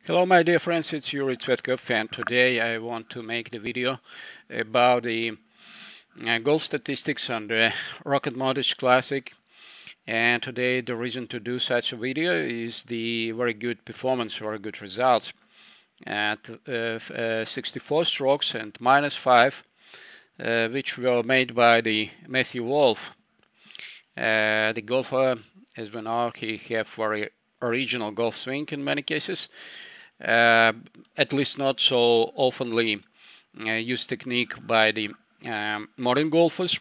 Hello my dear friends, it's Yuri Tsvetkov, and today I want to make the video about the golf statistics on the Rocket Mortgage Classic. And today the reason to do such a video is the very good performance, very good results at 64 strokes and -5, which were made by the Matthew Wolff. The golfer, as we know, he have very original golf swing in many cases. At least not so oftenly used technique by the modern golfers,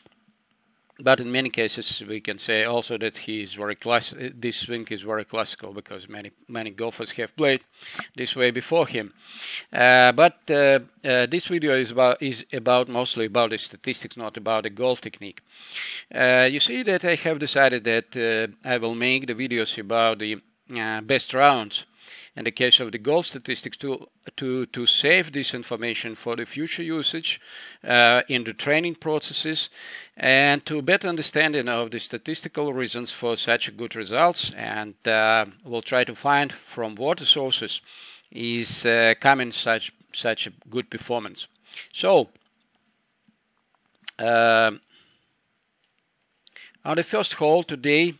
but in many cases we can say also that he is very this swing is very classical because many golfers have played this way before him. But this video is mostly about the statistics, not about the golf technique. You see that I have decided that I will make the videos about the best rounds in the case of the golf statistics to save this information for the future usage in the training processes, and to better understanding of the statistical reasons for such good results, and we'll try to find from what sources is coming such a good performance. So on the first hole today,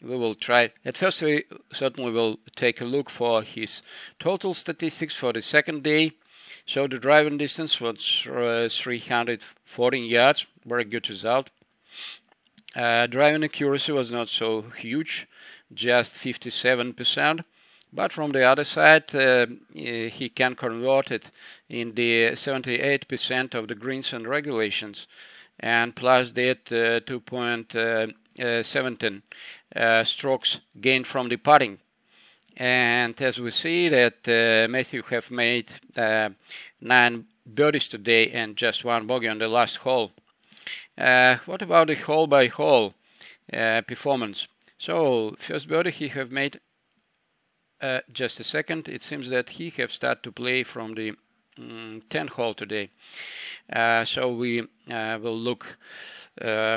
we will try. At first, we certainly will take a look for his total statistics for the second day. So the driving distance was 314 yards, very good result. Driving accuracy was not so huge, just 57%. But from the other side, he can convert it in the 78% of the greens and regulations, and plus that 2.17 strokes gained from the putting. And as we see that Matthew have made 9 birdies today and just 1 bogey on the last hole. What about the hole by hole performance? So first birdie he have made just a second. It seems that he have started to play from the 10th hole today. So we will look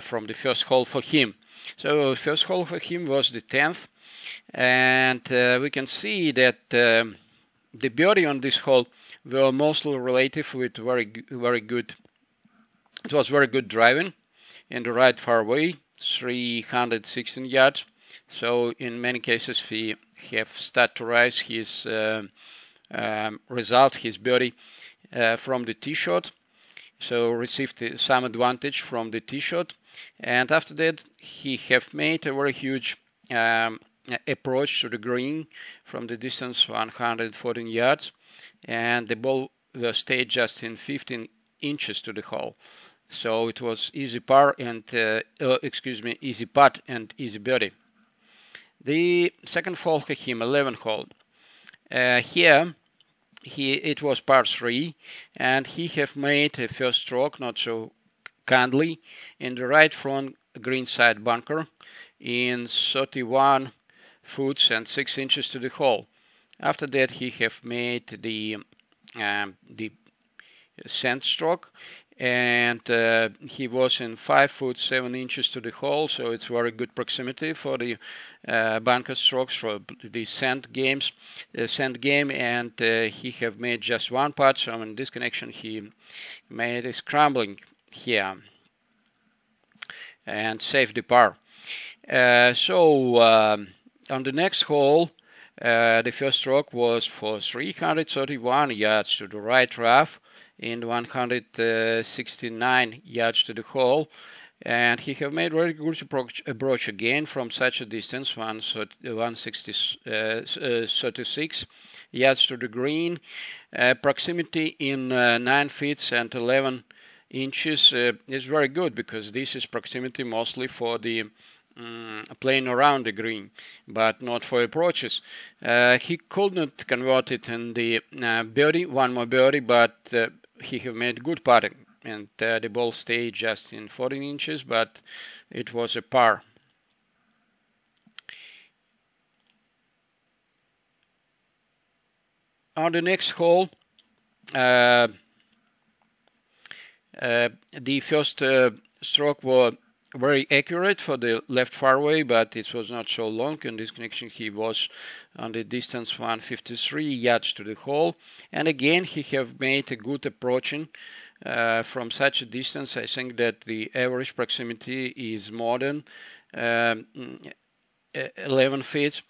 from the first hole for him. So first hole for him was the 10th, and we can see that the birdie on this hole were mostly relative with very good. It was very good driving in the right fairway, 316 yards. So in many cases we have started to rise his result, his birdie from the tee shot. So received some advantage from the tee shot, and after that he have made a very huge approach to the green from the distance 114 yards, and the ball was stayed just in 15 inches to the hole. So it was easy par and easy putt and easy birdie. The second hole for him, 11th hole. Here it was par 3, and he have made a first stroke not so kindly in the right front green side bunker in 31 foot and 6 inches to the hole. After that he have made the sand stroke, and he was in 5 foot 7 inches to the hole, so it's very good proximity for the bunker strokes for the sand game, and he have made just 1 putt. So in this connection he made a scrambling here and saved the par. On the next hole, the first stroke was for 331 yards to the right rough in 169 yards to the hole, and he have made very good approach again from such a distance, 136 yards to the green. Proximity in 9 feet and 11 inches is very good, because this is proximity mostly for the playing around the green, but not for approaches. He could not convert it in the birdie, 1 more birdie, but he have made good putting, and the ball stayed just in 14 inches, but it was a par. On the next hole, the first stroke very accurate for the left fairway, but it was not so long. In this connection, he was on the distance 153 yards to the hole. And again, he have made a good approaching from such a distance. I think that the average proximity is more than 11 feet.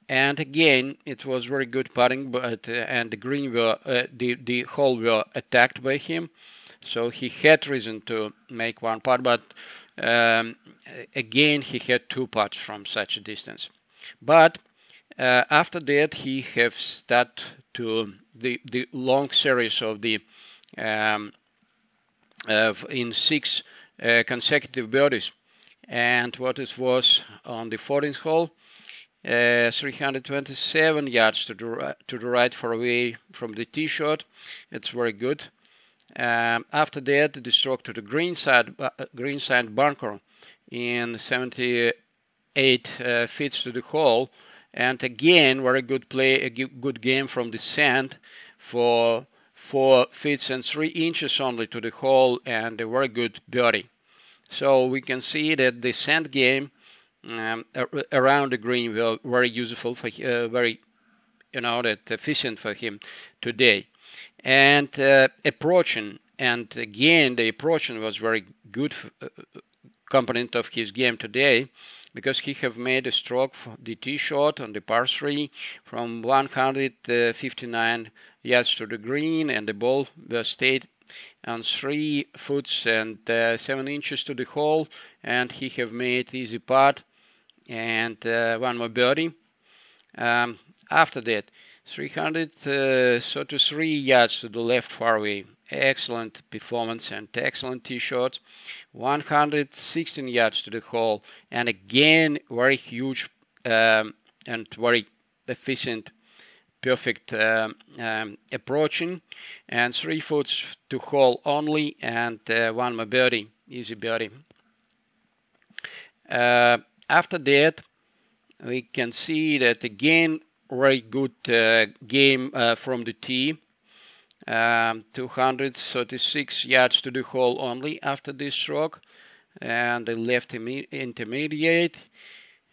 And again, it was very good putting, but and the green were the hole were attacked by him, so he had reason to make one putt. But again, he had two putts from such a distance. But after that, he have started to the long series of the in 6 consecutive birdies. And what it was on the 14th hole. 327 yards to the right fairway from the tee shot. It's very good. After that, the stroke to the green side bunker in 78 feet to the hole, and again very good play, a good game from the sand for 4 feet and 3 inches only to the hole, and a very good birdie. So we can see that the sand game around the green were very useful for very that efficient for him today. And approaching, and again the approaching was very good component of his game today, because he have made a stroke for the tee shot on the par 3 from 159 yards to the green, and the ball was stayed on 3 foot and 7 inches to the hole, and he have made easy putt and one more birdie. After that, 333 yards to the left fairway, excellent performance and excellent tee shot. 116 yards to the hole, and again very huge and very efficient, perfect approaching, and 3 foot to hole only, and one more birdie, easy birdie. After that, we can see that again very good game from the tee. 236 yards to the hole only after this stroke, and the left intermediate.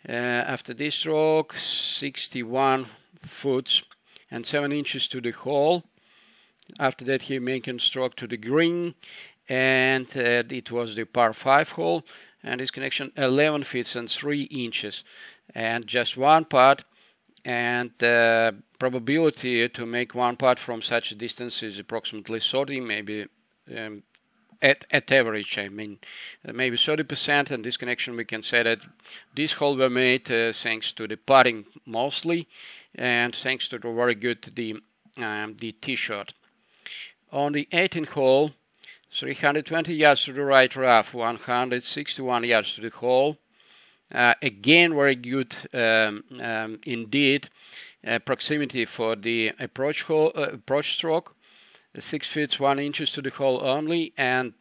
After this stroke, 61 foot and 7 inches to the hole. After that, he making stroke to the green, and it was the par 5 hole, and his connection 11 feet and 3 inches, and just one putt. And probability to make one putt from such a distance is approximately 30, maybe at average, I mean, maybe 30%. And this connection, we can say that this hole were made thanks to the putting mostly, and thanks to the very good the tee shot. On the 18th hole, 320 yards to the right rough, 161 yards to the hole. Again, very good indeed proximity for the approach stroke, 6 feet 1 inches to the hole only, and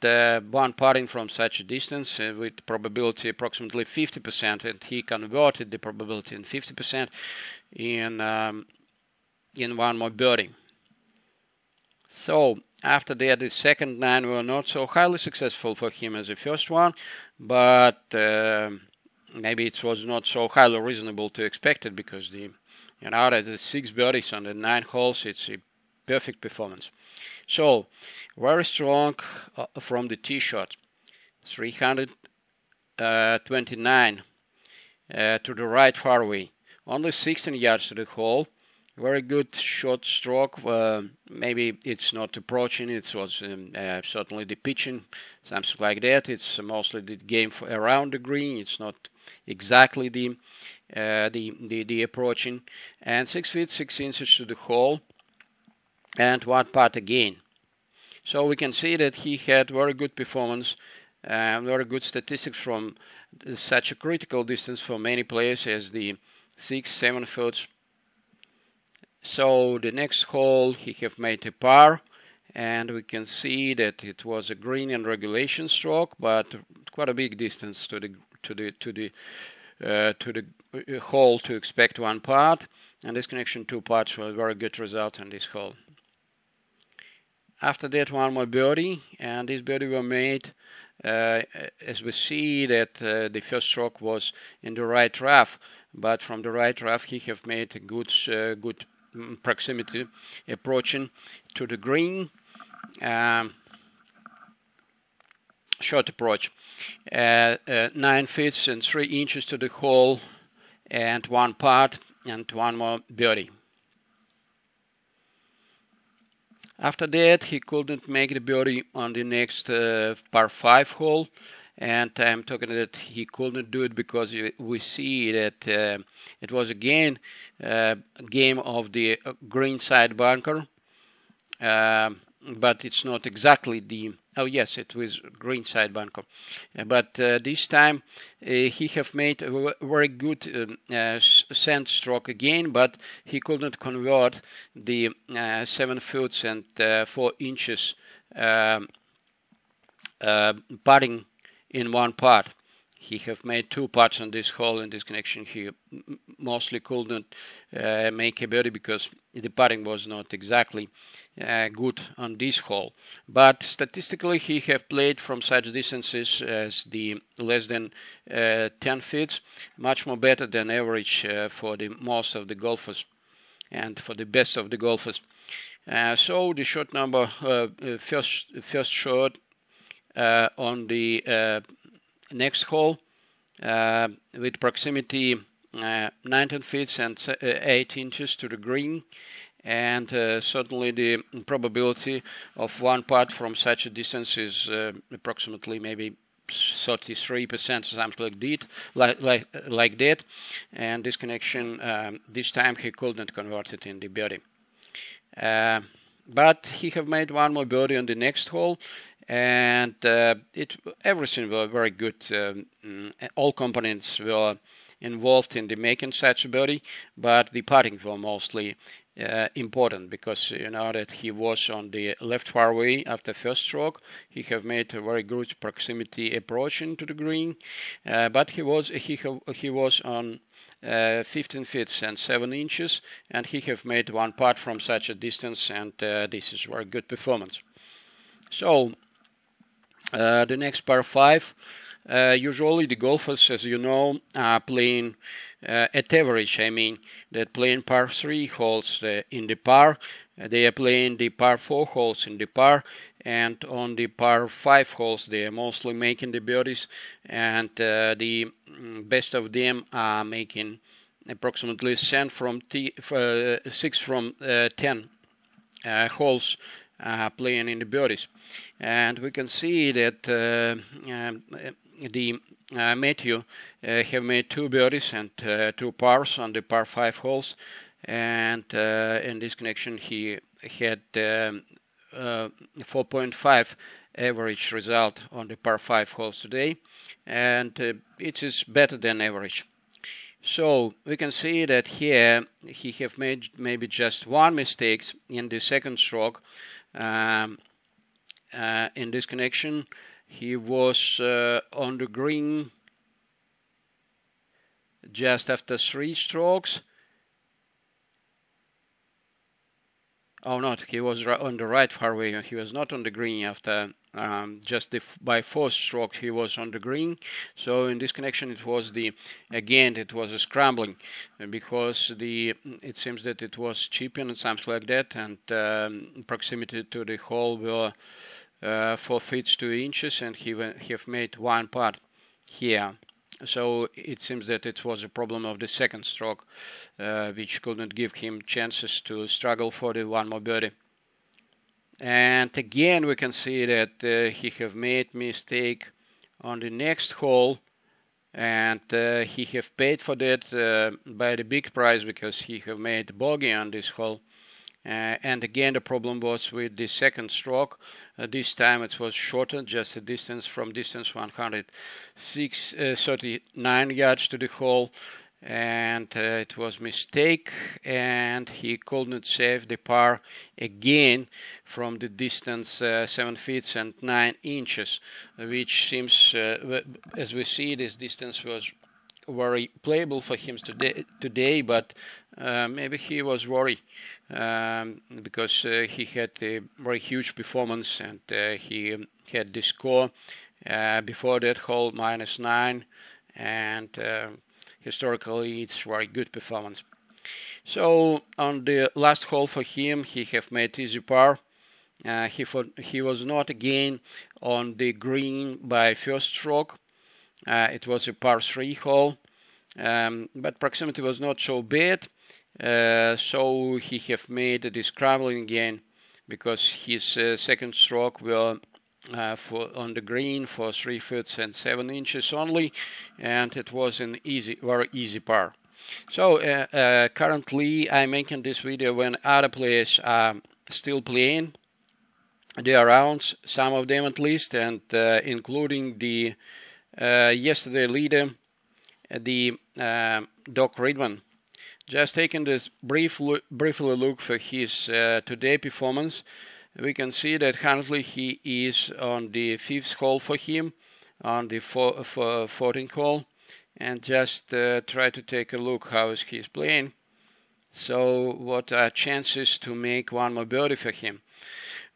one putting from such a distance with probability approximately 50%, and he converted the probability in 50% in one more birdie. So after that, the second 9 were not so highly successful for him as the first one, but maybe it was not so highly reasonable to expect it, because the that the 6 birdies on the 9 holes, it's a perfect performance. So very strong from the tee shot, 329 to the right fairway, only 16 yards to the hole. Very good short stroke. Maybe it's not approaching, it was certainly the pitching, something like that. It's mostly the game around the green. It's not exactly the approaching. And 6 feet 6 inches to the hole, and one putt again. So we can see that he had very good performance, very good statistics from such a critical distance for many players as the 6-7 foot. So the next hole he have made a par, and we can see that it was a green and regulation stroke, but quite a big distance to the hole to expect one putt, and this connection 2 putts was a very good result on this hole. After that, one more birdie, and this birdie were made as we see that the first stroke was in the right rough, but from the right rough he have made a good proximity approaching to the green. Short approach, 9 feet and 3 inches to the hole, and 1 putt and 1 more birdie. After that, he couldn't make the birdie on the next par 5 hole, and I'm talking that he couldn't do it because we see that it was again a game of the green side bunker, but it's not exactly the, oh yes, it was green side bunker, but this time he have made a very good sand stroke again, but he couldn't convert the 7 foot and 4 inches putting in 1 putt. He have made 2 putts on this hole. In this connection, he mostly couldn't make a birdie because the putting was not exactly good on this hole. But statistically, he have played from such distances as the less than 10 feet, much more better than average for the most of the golfers and for the best of the golfers. So the shot number, first shot on the next hole with proximity 19 feet and 8 inches to the green, and certainly the probability of 1 putt from such a distance is approximately maybe 33%, something like that. And this connection, this time he couldn't convert it in the birdie. But he have made 1 more birdie on the next hole, and everything was very good. All components were involved in the making such a birdie, but the putting were mostly important, because you know that he was on the left fairway after first stroke. He have made a very good proximity approach into the green, but he was on 15 feet and 7 inches, and he have made 1 putt from such a distance, and this is very good performance. So the next par 5, usually the golfers, as you know, are playing at average. I mean, they're playing par 3 holes in the par, they are playing the par 4 holes in the par, and on the par 5 holes they are mostly making the birdies, and the best of them are making approximately 6 from 10 holes playing in the birdies. And we can see that Matthew have made 2 birdies and 2 pars on the par 5 holes, and in this connection he had 4.5 average result on the par 5 holes today, and it is better than average. So we can see that here he have made maybe just 1 mistake in the second stroke. In this connection, he was on the green just after 3 strokes. Oh, not, he was on the right fairway. He was not on the green after by 4th stroke. He was on the green. So in this connection, it was it was a scrambling, because it seems that it was chipping and something like that, and proximity to the hole were 4 feet 2 inches, and he have made 1 putt here. So it seems that it was a problem of the second stroke, which couldn't give him chances to struggle for the 1 more birdie. And again we can see that he have made mistake on the next hole, and he have paid for that by the big price, because he have made bogey on this hole. And again the problem was with the second stroke. This time it was shorter, just a distance from distance 139 yards to the hole, and it was mistake, and he could not save the par again from the distance 7 feet and 9 inches, which seems, as we see, this distance was very playable for him today, but maybe he was worried because he had a very huge performance, and he had the score Before that hole, -9, and historically it's very good performance. So on the last hole for him, he have made easy par. He was not again on the green by first stroke. It was a par 3 hole, but proximity was not so bad. So he have made the scrambling again, because his second stroke were on the green for 3 feet and 7 inches only, and it was an very easy par. So currently I'm making this video when other players are still playing their rounds, some of them at least, and including the yesterday leader, the Doc Redman. Just taking this briefly look for his today performance, we can see that currently he is on the 5th hole for him, on the 14th hole, and just try to take a look how he is playing. So what are chances to make one more birdie for him?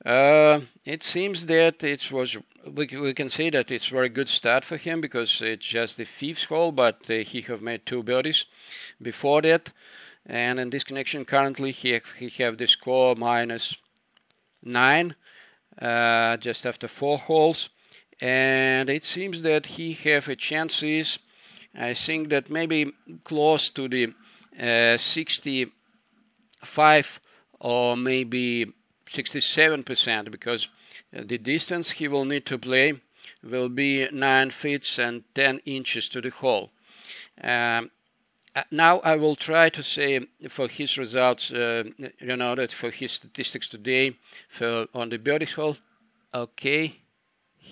It seems that we can say that it's a very good start for him, because it's just the 5th hole, but he have made 2 birdies before that, and in this connection currently he have the score -9 just after 4 holes, and it seems that he have a chances, I think, that maybe close to the 65 or maybe 67%, because the distance he will need to play will be 9 feet and 10 inches to the hole. Now I will try to say for his results, that for his statistics today on the birdie hole. Okay,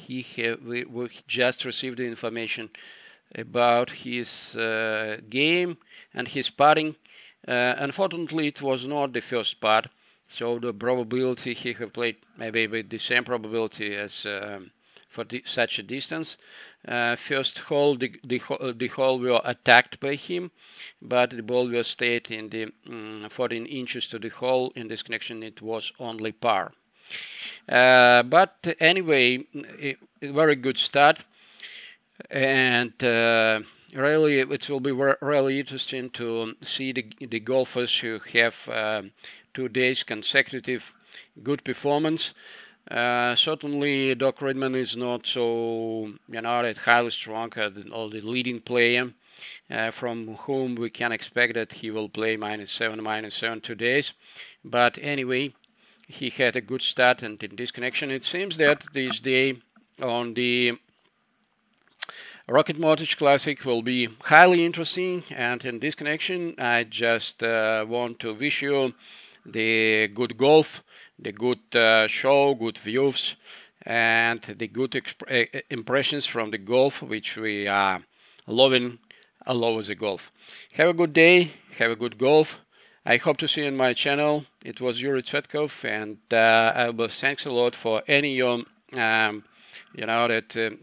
we just received the information about his game and his putting. Unfortunately, it was not the first putt, so the probability he have played maybe with the same probability as for such a distance. First hole, the hole were attacked by him, but the ball was stayed in the 14 inches to the hole. In this connection, it was only par. But anyway, a very good start, and really it will be really interesting to see the golfers who have 2 days consecutive good performance. Certainly Doc Redman is not so that highly strong or the leading player from whom we can expect that he will play -7 2 days, but anyway he had a good start, and in this connection it seems that this day on the Rocket Mortgage Classic will be highly interesting, and in this connection I just want to wish you the good golf, the good show, good views, and the good impressions from the golf, which we are loving all over the golf. Have a good day, have a good golf. I hope to see you on my channel. It was Yuri Tsvetkov, and I will thanks a lot for any your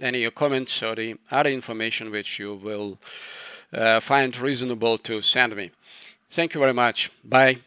any your comments or the other information which you will find reasonable to send me. Thank you very much. Bye.